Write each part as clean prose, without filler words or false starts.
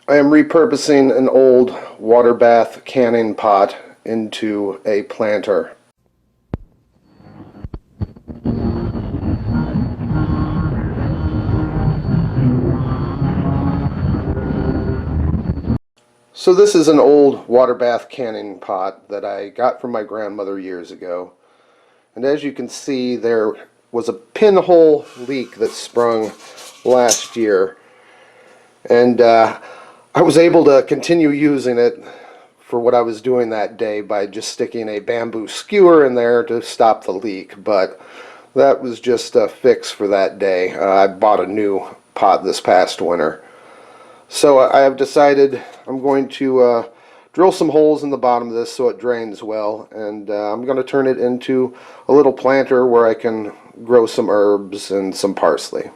I am repurposing an old water bath canning pot into a planter. So this is an old water bath canning pot that I got from my grandmother years ago. And as you can see, there was a pinhole leak that sprung last year. And I was able to continue using it for what I was doing that day by just sticking a bamboo skewer in there to stop the leak. But that was just a fix for that day. I bought a new pot this past winter. So I have decided I'm going to drill some holes in the bottom of this so it drains well, and I'm going to turn it into a little planter where I can grow some herbs and some parsley.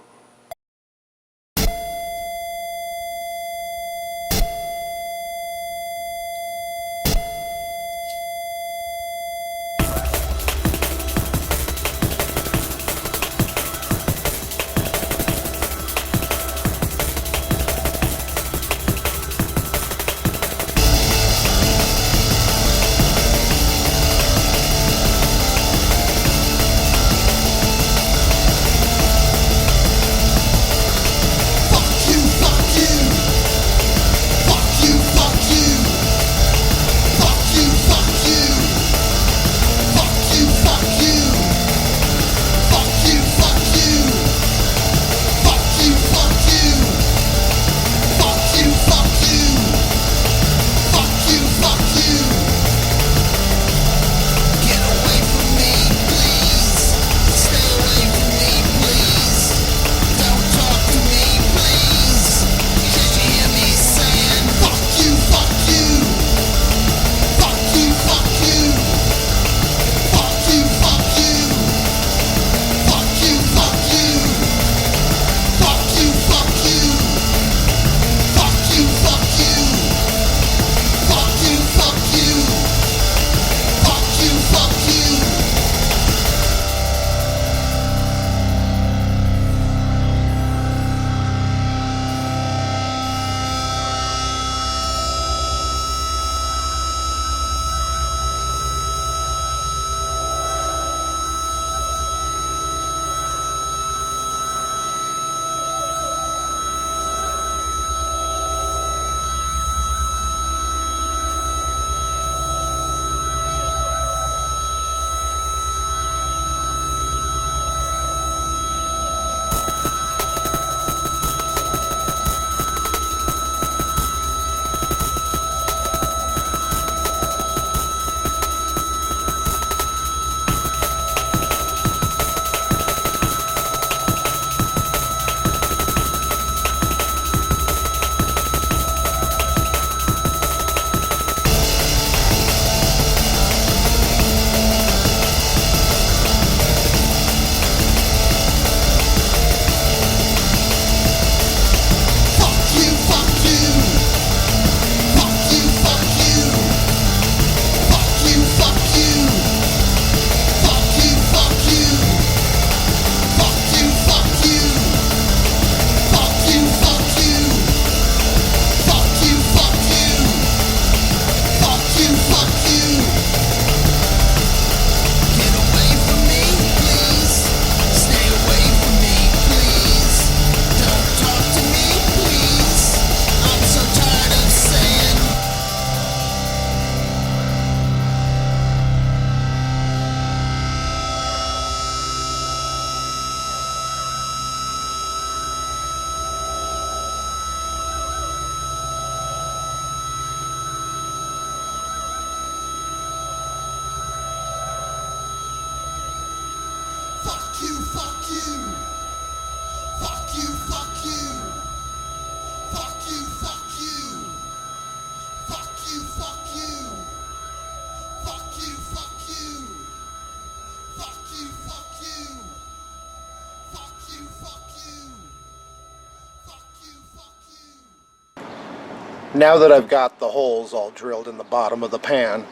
Now that I've got the holes all drilled in the bottom of the pan,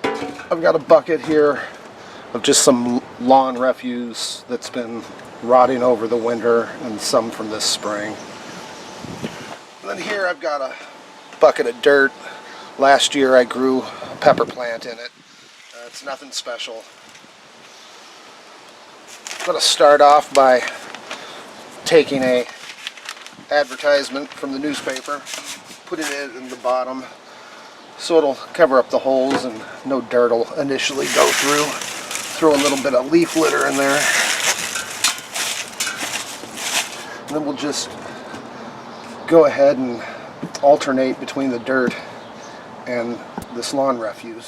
I've got a bucket here of just some lawn refuse that's been rotting over the winter and some from this spring. then here I've got a bucket of dirt. Last year I grew a pepper plant in it. It's nothing special. I'm going to start off by taking a advertisement from the newspaper, putting it in the bottom so it'll cover up the holes and no dirt will initially go through. Throw a little bit of leaf litter in there. And then we'll just go ahead and alternate between the dirt and this lawn refuse.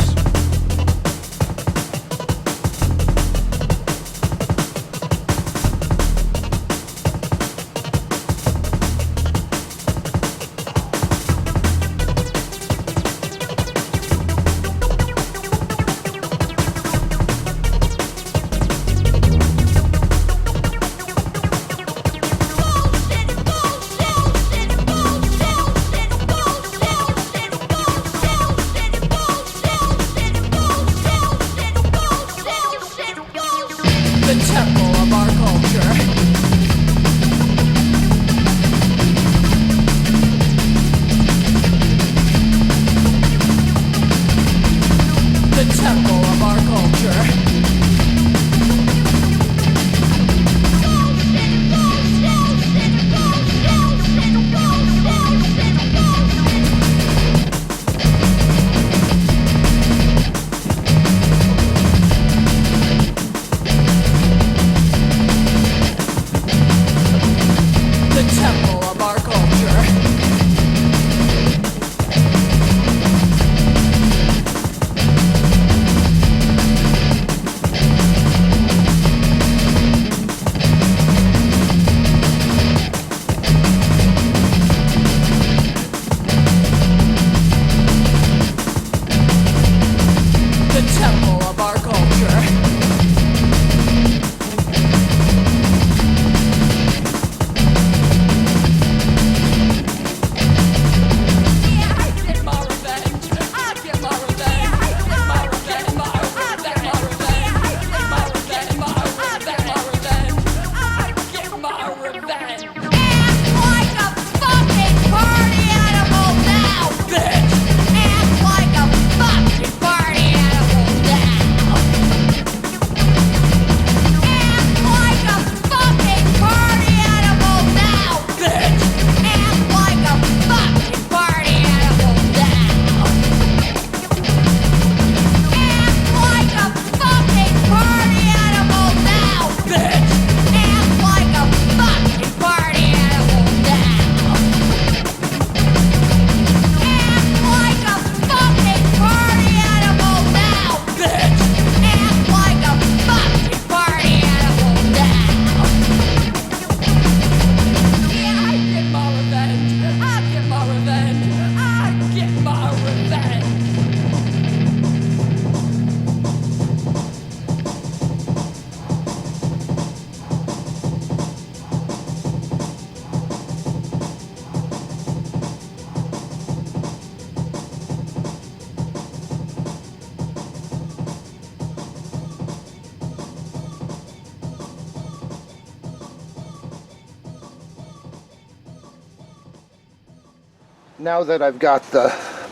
Now that I've got the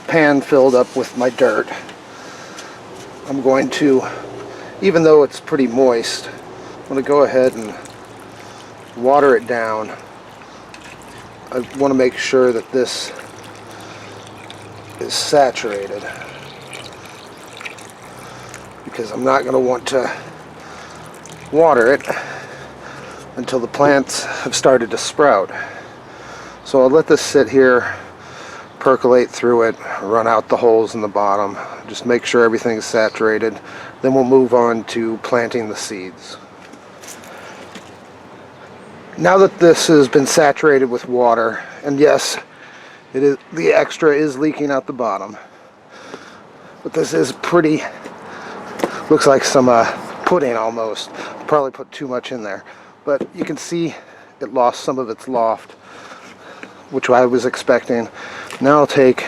pan filled up with my dirt, I'm going to, even though it's pretty moist, I'm going to go ahead and water it down. I want to make sure that this is saturated, because I'm not going to want to water it until the plants have started to sprout. So I'll let this sit here, percolate through it, run out the holes in the bottom, just make sure everything's saturated. Then we'll move on to planting the seeds. Now that this has been saturated with water, and yes, it is, the extra is leaking out the bottom, but this is pretty, looks like some pudding almost. Probably put too much in there, but you can see it lost some of its loft, which I was expecting. Now I'll take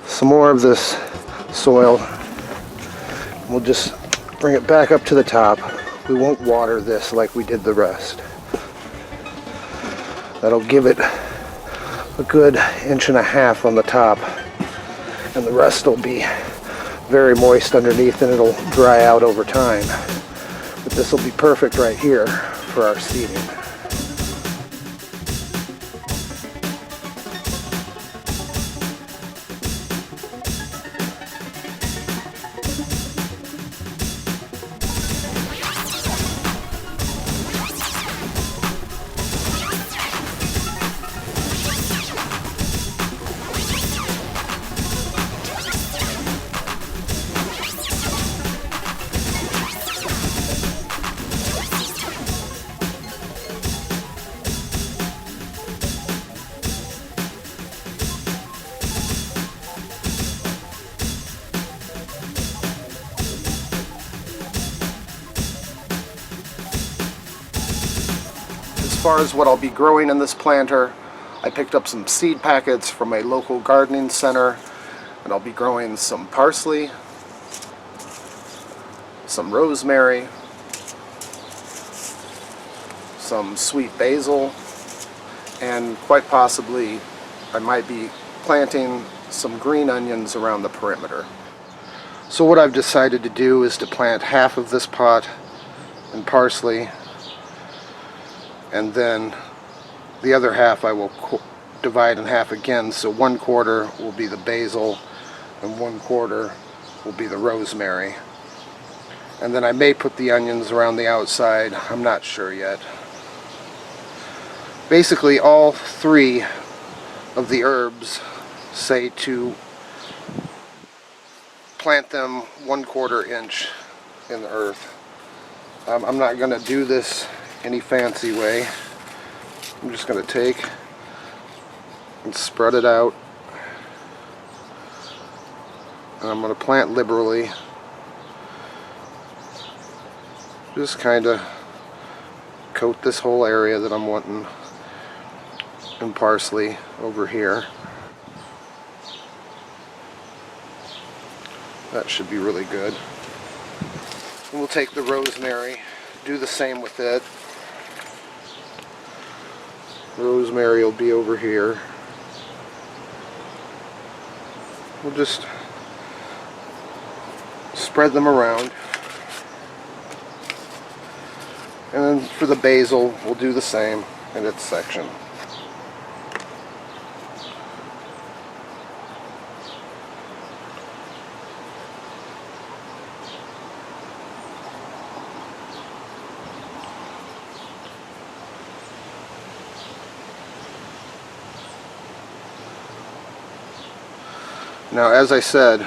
some more of this soil. We'll just bring it back up to the top. We won't water this like we did the rest. That'll give it a good 1.5 inches on the top, and the rest will be very moist underneath, and it'll dry out over time. But this will be perfect right here for our seeding. As far as what I'll be growing in this planter, I picked up some seed packets from a local gardening center, and I'll be growing some parsley, some rosemary, some sweet basil, and quite possibly I might be planting some green onions around the perimeter. So what I've decided to do is to plant half of this pot in parsley, and then the other half I will divide in half again, so 1/4 will be the basil and 1/4 will be the rosemary. And then I may put the onions around the outside, I'm not sure yet. Basically all 3 of the herbs say to plant them 1/4 inch in the earth. I'm not going to do this any fancy way. I'm just going to take and spread it out, and I'm going to plant liberally, just kind of coat this whole area that I'm wanting in parsley over here. That should be really good. And we'll take the rosemary, do the same with it. Rosemary will be over here. We'll just spread them around. And then for the basil, we'll do the same in its section. Now, as I said,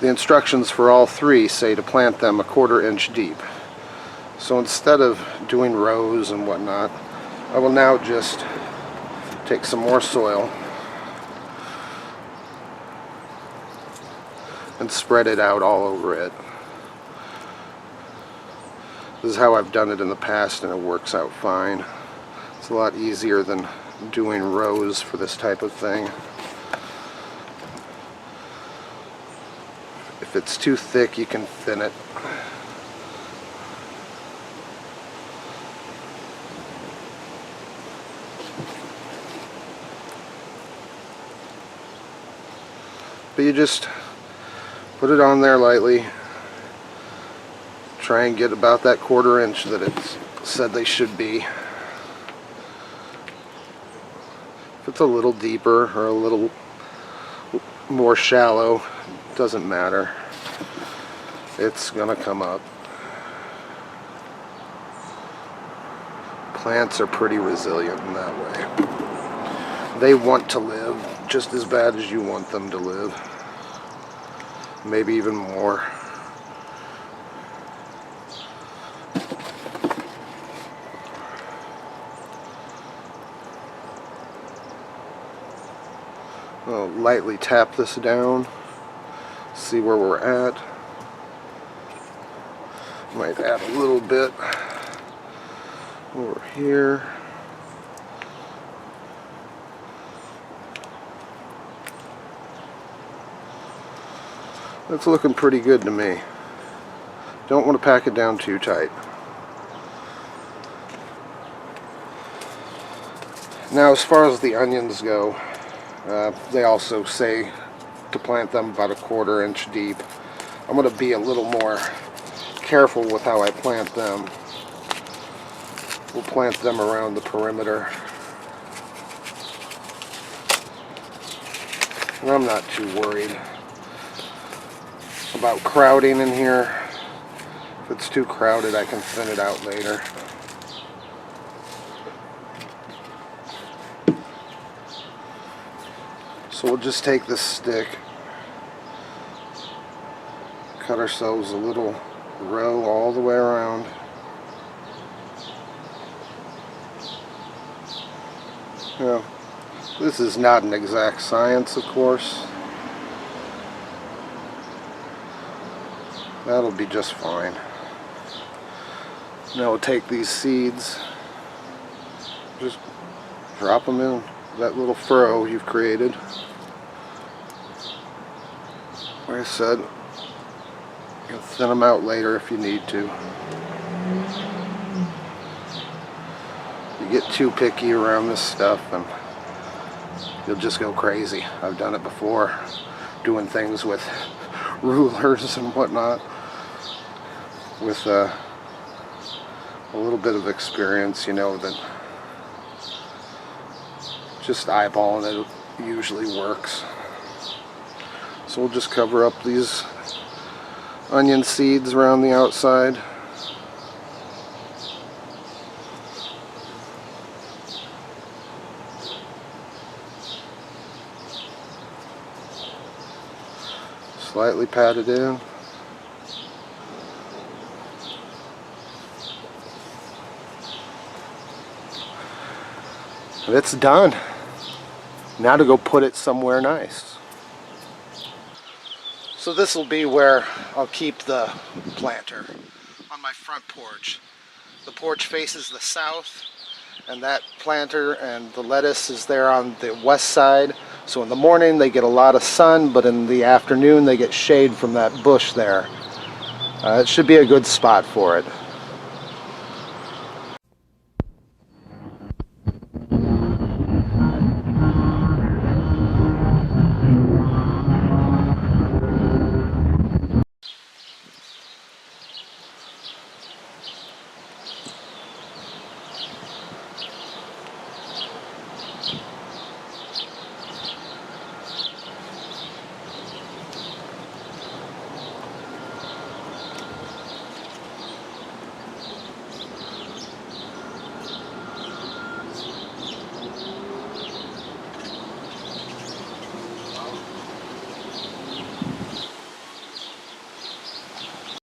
the instructions for all 3 say to plant them 1/4 inch deep. So instead of doing rows and whatnot, I will now just take some more soil and spread it out all over it. This is how I've done it in the past, and it works out fine. It's a lot easier than doing rows for this type of thing. If it's too thick, you can thin it. But you just put it on there lightly. Try and get about that 1/4 inch that it's said they should be. If it's a little deeper or a little more shallow, doesn't matter. It's gonna come up. Plants are pretty resilient in that way. They want to live just as bad as you want them to live. Maybe even more. I'll lightly tap this down. See where we're at. Might add a little bit over here. That's looking pretty good to me. Don't want to pack it down too tight. Now, as far as the onions go, they also say to plant them about 1/4 inch deep. I'm going to be a little more careful with how I plant them. We'll plant them around the perimeter. And I'm not too worried about crowding in here. If it's too crowded, I can thin it out later. So we'll just take this stick, cut ourselves a little row all the way around. Now, this is not an exact science, of course. That'll be just fine. Now we'll take these seeds, just drop them in that little furrow you've created. Like I said, you can thin them out later if you need to. You get too picky around this stuff and you'll just go crazy. I've done it before, doing things with rulers and whatnot. With a little bit of experience, you know that just eyeballing it usually works. So we'll just cover up these onion seeds around the outside. Slightly pat it in. And it's done. Now to go put it somewhere nice. So this will be where I'll keep the planter, on my front porch. The porch faces the south, and that planter and the lettuce is there on the west side. So in the morning they get a lot of sun, but in the afternoon they get shade from that bush there. It should be a good spot for it.